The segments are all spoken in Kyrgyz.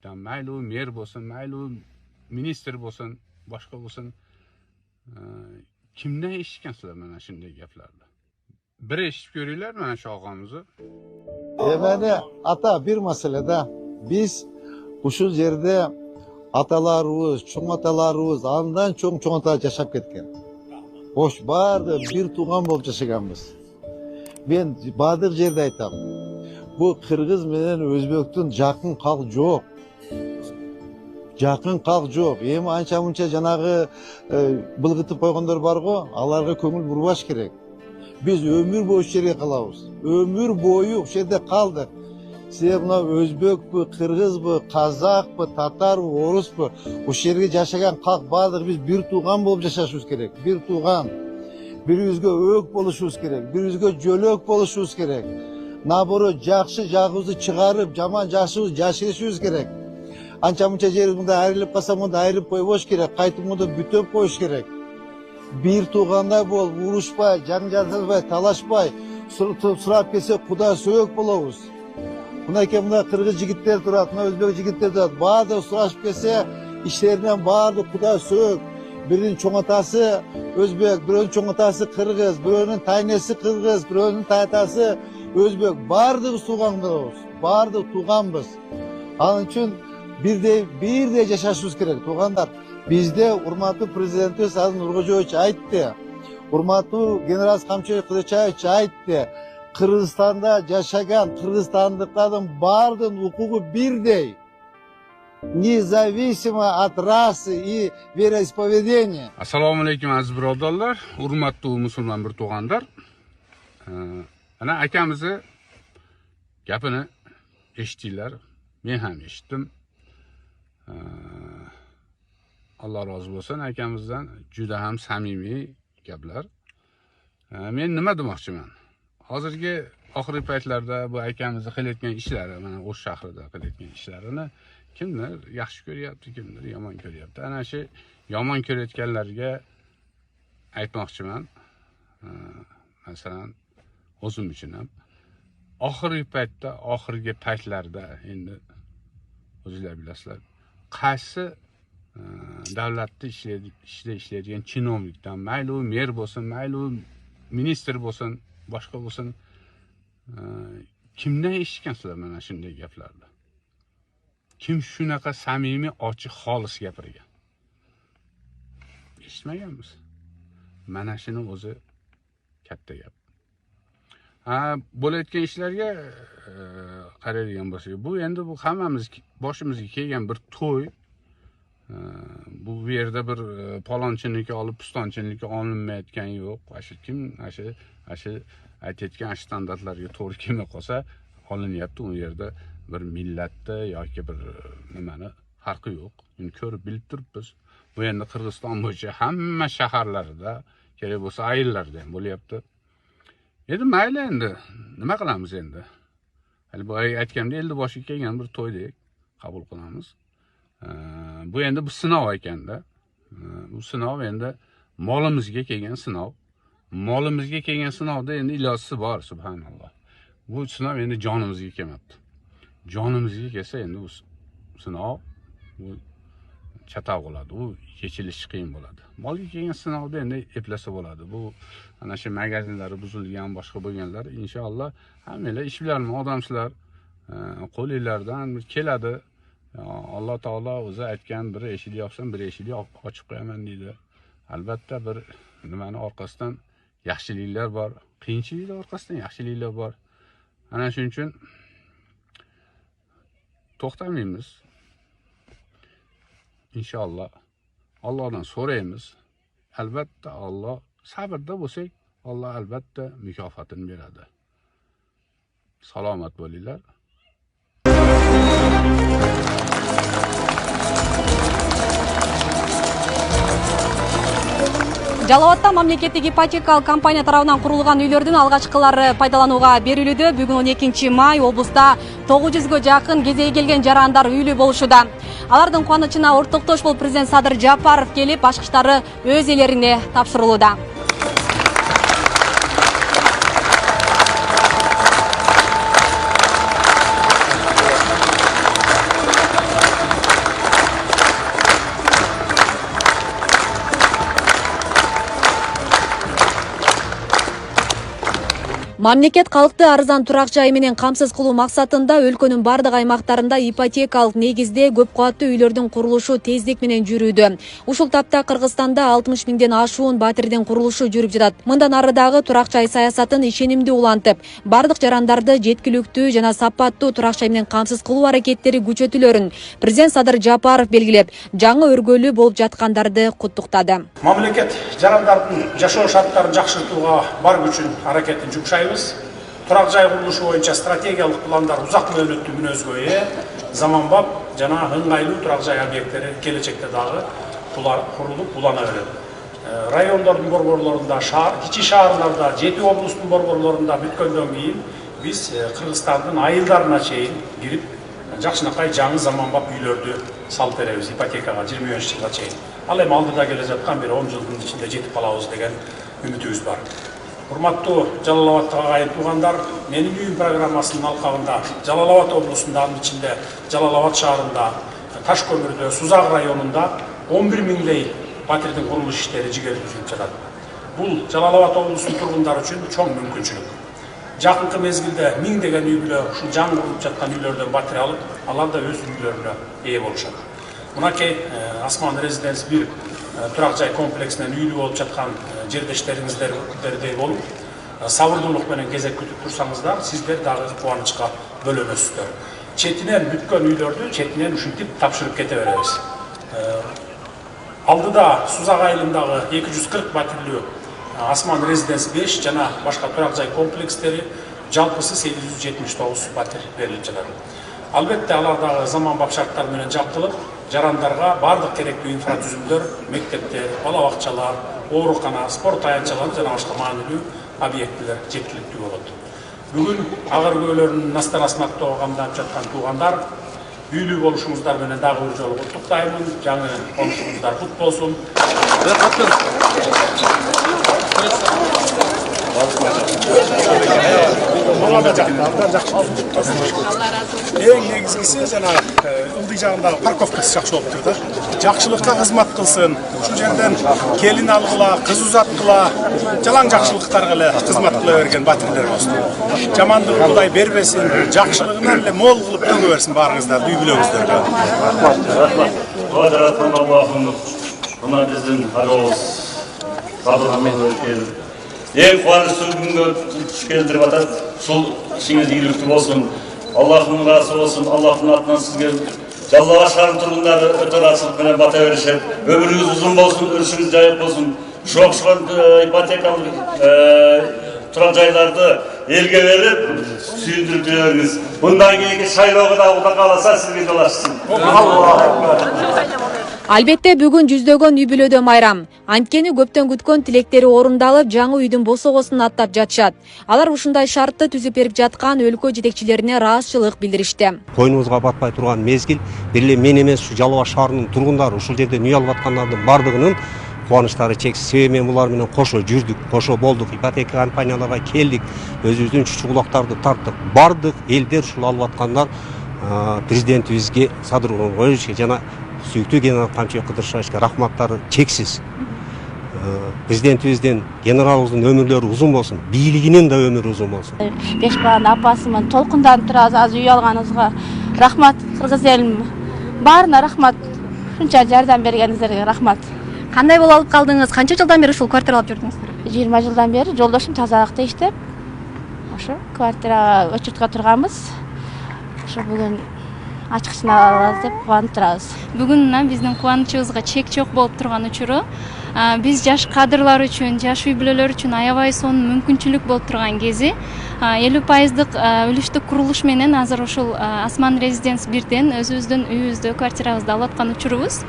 mayli u mer bo'lsin, mayli u ministr bo'lsin, boshqa bo'lsin, kimdan eshitgansizlar mana shunday gaplarni? Bir eshitib ko'ringlar mana shu og'amizni. Mana ata bir masalada biz şu yerde atalarımız, çoğ atalarımız, andan çoğ atalar yaşap ketken. Hoş bardı bir tuğan bolup yaşaganmiz. Ben badır yerde aytam. Bu Kırgız menen Özbektin jakın kalk yok. Jakın kalk yok. Hem ança munça janagı bılgıtıp koyganlar bar go, alarga köngül burbaş kerek. Biz ömür boyu şerge kalabız. Ömür boyu şerde kaldık. Size buna Özbek bu, Kırgız bu, Kazak bu, Tatar bu, Orus bu. O şerge yaşayan kalk bardık biz bir tuğan bolup yaşaşımız gerek. Bir tuğan. Bir yüzge ök boluşumuz gerek. Bir yüzge jölök boluşumuz gerek. Naboru jakşı jagızı çıkarıp, jaman jakşımız yaşayışımız gerek. Ança munça jeri bunda ayrılıp kalsa bunda ayrılıp koyboş gerek. Kaytıp bunda bütün koyuş gerek. Bir tuğanda bol, vuruşpay, janjal talaşpay, sırap kese kuda söğük bolabız. Bunayken bunda Kırgız jigitler durat, buna Özbek jigitler durat. Bağda suraşıp kese işlerinden bağırdı kuda söğük. Birinin çoğ atası Özbek, birinin çoğ atası Kırgız, birinin taynesi Kırgız, birinin taytası Özbek. Bağırdık tuğanbız, bağırdık tuğanbız. Onun için bir de yaşaşımız gerek tuğanlar. Bizde urmatlı prezidenti Sadı Nurkoğlu'yu aytdı. Urmatlı general Kamçoy Kılıçdaroğlu aytdı. Kırgızstan'da yaşayan Kırgızstanlıkların bardın hukuku birday. Независимо от расы и вероисповедения. Assalomu alaykum aziz birodarlar, hurmatli musulmon bir tug'anlar. Ana akamizni gapini eshitdinglar, men ham eshitdim. Alloh rozi bo'lsin, akamizdan juda ham samimiy gaplar. Men nima demoqchiman? Hozirgi oxirgi paytlarda bu akamizni qilayotgan ishlari, mana O'sh shahrida qilayotgan ishlarini kimdir yaxshi ko'ryapti, kimdir yomon ko'ryapti. Ana shu yomon ko'rayotganlarga aytmoqchiman. Masalan, o'zim uchun ham oxirgi paytlarda endi o'zingizlar bilasizlar, qaysi davlatda ishlaydigan chinovnikdan, mayli u mer bo'lsin, mayli u ministr bo'lsin, boshqa bo'lsin, kimdan eshitgansizlar mana shunday gaplarni? Kim shunaqa samimiy, ochiq, xolis gapirgan? Eshitmaganmiz. Mana shuni o'zi katta gap. Bo'layotgan ishlarga qaraydigan bo'lsak, bu endi bu hammamiz boshimizga kelgan bir to'y. Bu yerda bir palonchiniki olib pistonchiniki olinmayotgani yo'q. Ashi aytayotgan standartlarga to'g'ri kelmay qolsa olinyapti. U yerda bir millatda yoki bir nimani farqi yo'q. Buni ko'rib bilib turibmiz. Bu endi Qirg'iziston bo'yicha hamma shaharlarda, kerak bo'lsa ayillarda ham bo'lyapti. Endi mayli, endi nima qilamiz endi? Hali bu aytganimda eldi boshiga kelgan bir to'ydek qabul qilamiz. Bu endi bu sinov ekanda. Bu sinov endi molimizga kelgan sinov. Molimizga kelgan sinovda endi ilojisi bor, subhanalloh. Bu sinov endi jonimizga kelmabdi. Jonimizga kelsa endi bu sinov bu chatoq bo'ladi. U yechilishi qiyin bo'ladi. Molga kelgan sinovda endi eplasa bo'ladi. Bu ana shu magazinlari buzilgan, boshqa bo'lganlar inshaalloh hammalar ish bilarman odamsizlar, qo'linglardan keladi. Alloh taolo o'zi aytgan, bir eshik yopsam, bir eshik ochib qo'yaman deydi. Albatta bir nimani orqasidan yaxshiliklar bor, qiyinchiliklar orqasidan yaxshiliklar bor. Ana shuning uchun to'xtamaymiz. İnşallah Allah'dan so'raymiz. Albatta Allah, sabrda bo'lsak, Allah albatta mukofotini beradi. Salomat bo'linglar. Жалауатта мамлекеттик ипотекалык компания тарабынан курулган үйлөрдүн алгачкылары пайдаланууга берилүүдө. Бүгүн 12 май облуста 900гө жакын кезеги келген жарандар үйлүү болушууда. Алардын кубанычына ортоктош болуп президент Садыр Жапаров келип, башкычтары өз элерине тапшырылууда. Мамлекет калкты арзан турак жай менен камсыз кылуу максатында өлкөнүн бардык аймактарында ипотекалык негизде көп кабаттуу үйлөрдүн курулушу тездик менен жүрүүдө. Ушул тапта Кыргызстанда 60 миңден ашуун батирдин курулушу жүрүп жатат. Мындан ары дагы турак жай саясатын ишенимдүү улантып, бардык жарандарды жеткиликтүү жана сапаттуу турак жай менен камсыз кылуу аракеттери күчөтүлөрүн президент Садыр Жапаров белгилеп, жаңы өргөлүү болуп жаткандарды куттуктады. Мамлекет жарандардын жашоо шарттарын жакшыртууга бар күчүн аракетин жумшайбыз. Турак жай курулушу боюнча стратегиялык пландар узак мөөнөттүү мүнөзгө ээ, заманбап жана ыңгайлуу турак жай объекттери келечекте дагы курулуп улана берет. Райондордун борборлорунда, кичи шаарларда, 7 облустун борборлорунда бүткөндөн кийин биз Кыргызстандын айылдарына чейин кирип, жакшынакай жаңы заманбап үйлөрдү салып беребиз ипотекага 20 жылга чейин. Ал эми алдыда келе жаткан бир 10 жылдын ичинде жетип калабыз деген үмүтүбүз бар. Урматтуу Жалал Абадтагы агайын туугандар, менин үйүм программасынын алкагында Жалал Абад облусунда, анын ичинде Жалал Абад шаарында, Таш көмүрдө, Сузак районунда 11 миңдей батирдин курулуш иштери жигерилип жатат. Бул Жалал Абад облусунун тургундары үчүн чоң мүмкүнчүлүк. Жакынкы мезгилде миңдеген үй бүлө ушул жаңы курулуп жаткан үйлөрдөн батир алып, алар да өз үйлөрүнө ээ болушат. Мынакей Асман Резиденс 1 турак жай комплексинен үйлүү болуп жаткан жердештериңиздердей болуп, сабырдуулук менен кезек күтүп турсаңыздар, сиздер дагы кубанычка бөлөнөсүздөр. Четинен бүткөн үйлөрдү четинен ушинтип тапшырып кете беребиз. Алдыда Сузак айылындагы 240 батирлүү Асман Резиденс 5 жана башка турак жай комплекстери жалпысы 879 батир берилип жатат. Албетте алардагы заманбап шарттар менен жабдылып, жарандарга бардык керектүү инфратүзүмдөр, мектептер, бала бакчалар, оорукана, спорт аянтчалары жана башка маанилүү объектилер жеткиликтүү болот. Бүгүн агыр-көөлөрүнүн настанасын аттоого камданып жаткан туугандар, үйлүү болушуңуздар менен дагы бир жолу куттуктаймын. Жаңы конушуңуздар кут болсун. Эң негизгиси жана ылдый жагындагы парковкасы жакшы болуп турду. Жакшылыкка кызмат кылсын. Ушул жерден келин алгыла, кыз узаткыла, жалаң жакшылыктарга эле кызмат кыла берген батирлер болсун. Жамандыгын Кудай бербесин, жакшылыгынан эле мол кылып төгө берсин баарыңыздарды, үй бүлөңүздөргө. Рахмат. Аллахым, мына биздин ароос сабырмен ең қуаныштуу күнгө туш келтирип атат. Ушул ишиңиз ийгиликтүү болсун. Аллахтын ыраазы болсун. Аллахтын атынан сизге Жалал Абад шаарынын тургундары өтө ыраазычылык менен бата беришет. Өмүрүңүз узун болсун, өрүшүңүз жайык болсун. Ушул окшогон ипотекалык турак жайларды элге берип, сүйүндүрүп жүрөңүз. Мындан кийинки шайлоого да Кудай кааласа сизге жол ачсын. Албетте бүгүн жүздөгөн үй бүлөдө майрам. Анткени көптөн күткөн тилектери орундалып, жаңы үйдүн босогосун аттап жатышат. Алар ушундай шартты түзүп берип жаткан өлкө жетекчилерине ыраазычылык билдиришти. Койнубузга батпай турган мезгил, бир эле мен эмес, ушу Жалал Абад шаарынын тургундары, ушул жерден үй алып аткандардын бардыгынын кубанычтары чексиз. Себеби мен булар менен кошо жүрдүк, кошо болдук, ипотека компанияларга келдик, өзүбүздүн чучу кулактарды тарттык. Бардык элдер ушул алып аткандар президентибизге, Садыр Нуркуловичке жана сүйүктүү генерал Камчыбек Кыдыршовичке рахматтары чексиз. Президентибиздин, генералыбыздын өмүрлөрү узун болсун, бийлигинин да өмүрү узун болсун. 5 баланын апасымын, толкунданып турабыз, азыр үй алганыбызга рахмат. Кыргыз элим баарына рахмат. Ушунча жардам бергениңиздерге рахмат. Кандай болуп алып калдыңыз? Канча жылдан бери ушул квартира алып жүрдүңүздөр? 20 жылдан бери жолдошум тазалыкта иштеп, ошо квартирага өчүрткө турганбыз. Ошо бүгүн ачкычын алабыз деп кубанып турабыз. Бүгүн биздин кубанычыбызга чек жок болуп турган учуру биз жаш кадрлар үчүн, жаш үй бүлөлөр үчүн аябай сонун мүмкүнчүлүк болуп турган кези 50% үлүштүк курулуш менен азыр ушул Асман Резиденс 1ден өзүбүздүн үйүбүздү, квартирабызды алып аткан учурубуз.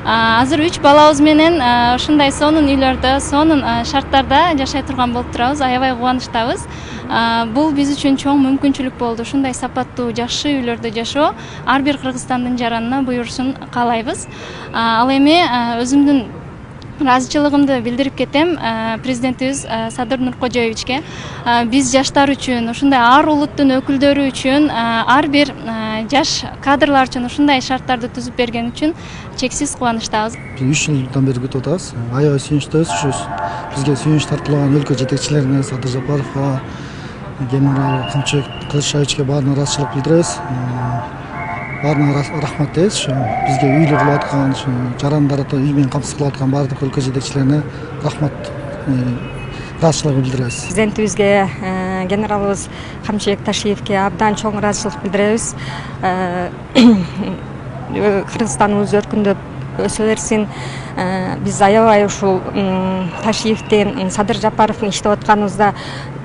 Азыр 3 балабыз менен ушундай сонун үйлөрдө, сонун шарттарда жашай турган болуп турабыз. Аябай кубанычтабыз. Бул биз үчүн чоң мүмкүнчүлүк болду. Ушундай сапаттуу, жакшы үйлөрдө жашоо ар бир Кыргызстандын жаранына буйрушун каалайбыз. Ал эми өзүмдүн ыраазычылыгымды билдирип кетем президентибиз Садыр Нуркуловичке. Биз жаштар үчүн, ушундай ар улуттун өкүлдөрү үчүн, ар бир жаш кадрлар үчүн ушундай шарттарды түзүп берген үчүн чексиз кубанычтабыз. 3 жылдан бери күтүп атабыз. Аябай сүйүнчтүүбүз. Бизге сүйүнүч тартуулаган өлкө жетекчилерине, Садыр Жапаровго, генерал Камчыбек Кылычбаевичке баарына ыраазычылык билдиребиз. Баарына рахмат дейбиз. Ушу бизге үйлүү кылып аткан, ушу жарандарды үй менен камсыз кылып аткан баардык өлкө жетекчилерине рахмат, ыраазычылык билдиребиз. Президентибизге, генералыбыз Камчыбек Ташиевке абдан чоң ыраазычылык билдиребиз. Кыргызстаныбыз өркүндөп өсө берсин. Биз аябай ушул Ташиевдин, Садыр Жапаровдун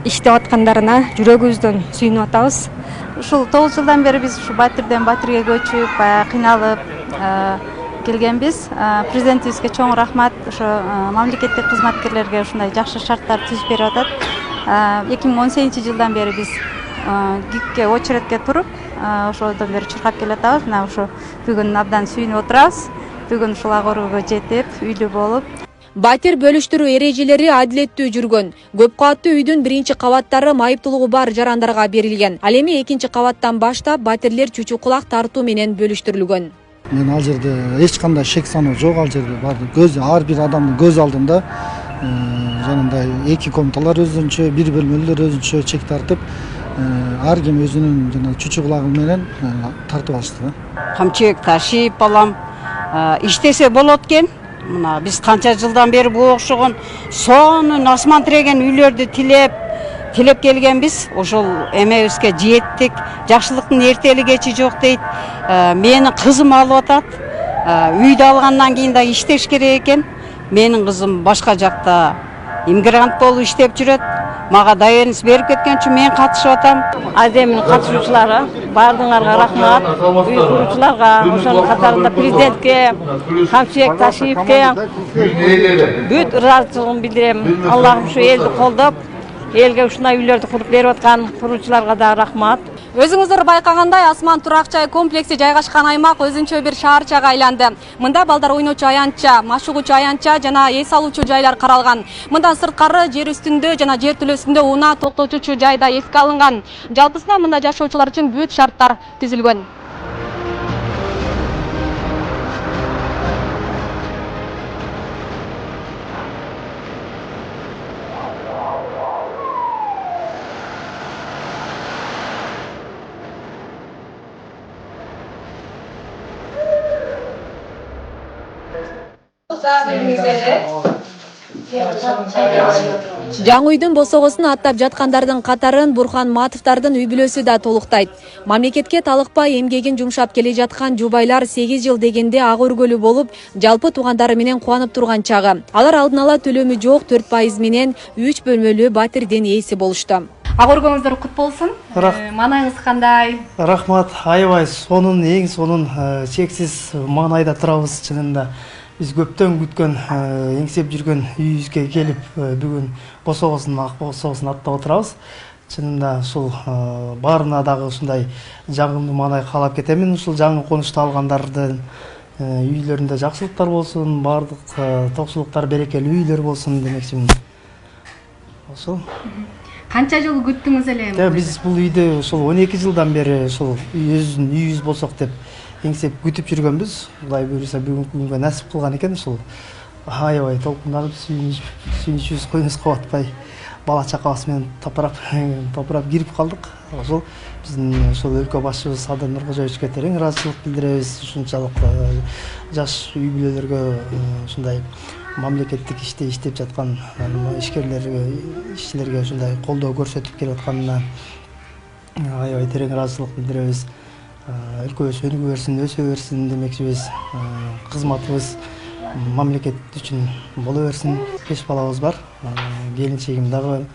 иштеп аткандарына жүрөгүбүздөн сүйүнүп атабыз. Ушул 9 жылдан бери биз ушу Батирден Батирге көчүп, кыйналып келгенбиз. Президентибизге чоң рахмат. Ошо мамлекеттик кызматкерлерге ушундай жакшы шарттар түзүп берип атат. 2018-жылдан бери биз ГИКке очередке туруп, ошодон бери чуркап келатабыз. Мына ушу бүгүн абдан сүйүнүп отурабыз. Бүгүн ушул агырууга жетип, үйлүү болуп. Батир бөлүштүрүү эрежелери адилеттүү жүргөн. Көп кабаттуу үйдүн биринчи кабаттары майыптуулугу бар жарандарга берилген. Ал эми экинчи кабаттан баштап батирлер чучу кулак тартуу менен бөлүштүрүлгөн. Мен ал жерде эч кандай шек саноо жок, ал жерде баардык ар бир адамдын көз алдында жанагындай эки комнаталар өзүнчө, бир бөлмөлөр өзүнчө чек тартып, ар ким өзүнүн жана чучу кулагы менен тартып алышты. Камчыбек Ташиев балам иштесе болот экен. Мына биз канча жылдан бери бул окшогон сонун асман тиреген үйлөрдү тилеп келгенбиз. Ошол эмебизге жеттик. Жакшылыктын эртели кечи жок дейт. Менин кызым алып атат. Үйдү алгандан кийин да иштеш керек экен. Менин кызым башка жакта иммигрант болуп иштеп жүрөт. Мага доверенность берип кеткен үчүн мен катышып атам. Аземин катышуучуларга баардыгыңарга рахмат. Үй куруучуларга, ошонун катарында президентке, Камчыбек Ташиевке бүт ыраазычылыгымды билдирем. Аллахым ушу элди колдоп, элге ушундай үйлөрдү куруп берип аткан куруучуларга да рахмат. Өзүңүздөр байкагандай Асман турак жай комплекси жайгашкан аймак өзүнчө бир шаарчага айланды. Мында балдар ойночу аянтча, машыгуучу аянтча жана эс алуучу жайлар каралган. Мындан сырткары жер үстүндө жана жер түлөсүндө унаа токтотуучу жай да эске алынган. Жалпысынан мында жашоочулар үчүн бүт шарттар түзүлгөн. Жаңы үйдүн босогосун аттап жаткандардын катарын Бурхан Матовдардын үй бүлөсү да толуктайт. Мамлекетке талыкпай эмгегин жумшап келе жаткан жубайлар 8 жыл дегенде ак өргөлүү болуп, жалпы туугандары менен кубанып турган чагы. Алар алдын ала төлөмү жок 4% менен 3 бөлмөлүү батирдин ээси болушту. Ак өргөңүздөр кут болсун. Маанайыңыз кандай? Рахмат, аябай сонун, эң сонун, чексиз маанайда турабыз чынында. Биз көптөн күткөн, эңсеп жүргөн үйүбүзгө келип, бүгүн босогосун, ак босогосун аттап отурабыз. Чынында ушул баарына дагы ушундай жагымдуу маанай каалап кетемин. Ушул жаңы конушту алгандардын үйлөрүндө жакшылыктар болсун, баардык токчулуктар берекелүү үйлөр болсун демекчимин. Ошол. Канча жыл күттүңүз эле? Биз бул үйдү ушул 12 жылдан бери ушул өзүнүн үйүбүз болсок деп эңсеп күтүп жүргөнбүз. Кудай буйруса бүгүнкү күнгө насип кылган экен. Ушул аябай толкунданып сүйүнүчүбүз койнубузга кабатпай бала чакабыз менен топурап кирип калдык. Ошол биздин ошол өлкө башчыбыз Садыр Нуркожоевичке терең ыраазычылык билдиребиз. Ушунчалык жаш үй бүлөлөргө ушундай мамлекеттик иште иштеп жаткан ишчилерге ушундай колдоо көрсөтүп келип атканына аябай терең ыраазычылык билдиребиз. Өлкөбүз өнүгө берсин, өсө берсин демекчибиз. Кызматыбыз мамлекет үчүн боло берсин. 5 балабыз бар. Келинчегим дагы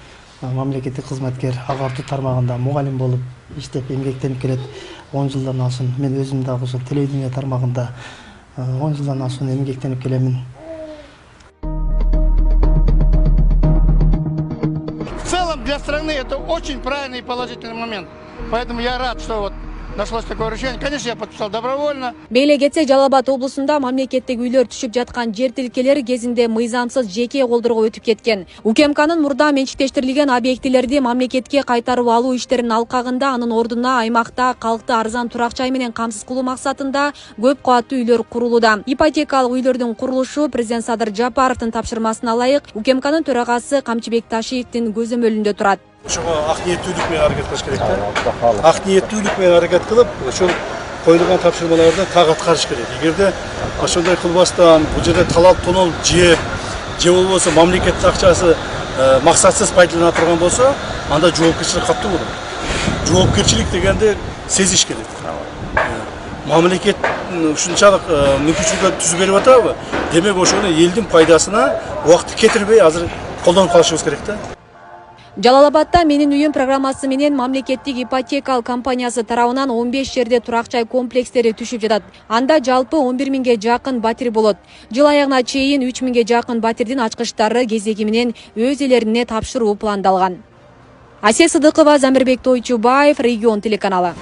мамлекеттик кызматкер, агартуу тармагында мугалим болуп иштеп эмгектенип келет. 10 жылдан ашын. Мен өзүм дагы ошол телевидение тармагында 10 жылдан ашын эмгектенип келемин. В целом для страны это очень правильный и положительный момент. Поэтому я рад, что вот нашлось такое решение. Конечно, я подписал добровольно. Бейле кетсек, Жалал Абад облусунда мамлекеттик үйлөр түшүп жаткан жер тилкелери кезинде мыйзамсыз жеке колдорго өтүп кеткен. УКМКнын мурда менчиктештирилген объектилерди мамлекетке кайтарып алуу иштеринин алкагында анын ордуна аймакта калкты арзан турак жай менен камсыз кылуу максатында көп кабаттуу үйлөр курулууда. Ипотекалык үйлөрдүн курулушу президент Садыр Жапаровдун тапшырмасына ылайык УКМКнын төрагасы Камчыбек Ташиевдин көзөмөлүндө турат. Ошого ак ниеттүүлүк менен аракет кылыш керек да. Ак ниеттүүлүк менен аракет кылып, ошол коюлган тапшырмаларды так аткарыш керек. Эгерде ошондой кылбастан бул жерде талал тонол же болбосо мамлекеттин акчасы максатсыз пайдалана турган болсо, анда жоопкерчилик катуу болот. Жоопкерчилик дегенде сезиш керек. Мамлекет ушунчалык мүмкүнчүлүк түзүп берип атабы? Демек ошону элдин пайдасына убакытты кетирбей азыр колдонуп калышыбыз керек да. Жалал Абадта Менин үйүм программасы менен мамлекеттик ипотекалык компаниясы тарабынан 15 жерде турак жай комплекстери түшүп жатат. Анда жалпы 11 миңге жакын батир болот. Жыл аягына чейин 3 миңге жакын батирдин ачкычтары кезеги менен өз элерине тапшыруу пландалган. Асия Сыдыкова, Замирбек Тойчубаев, Регион телеканалы.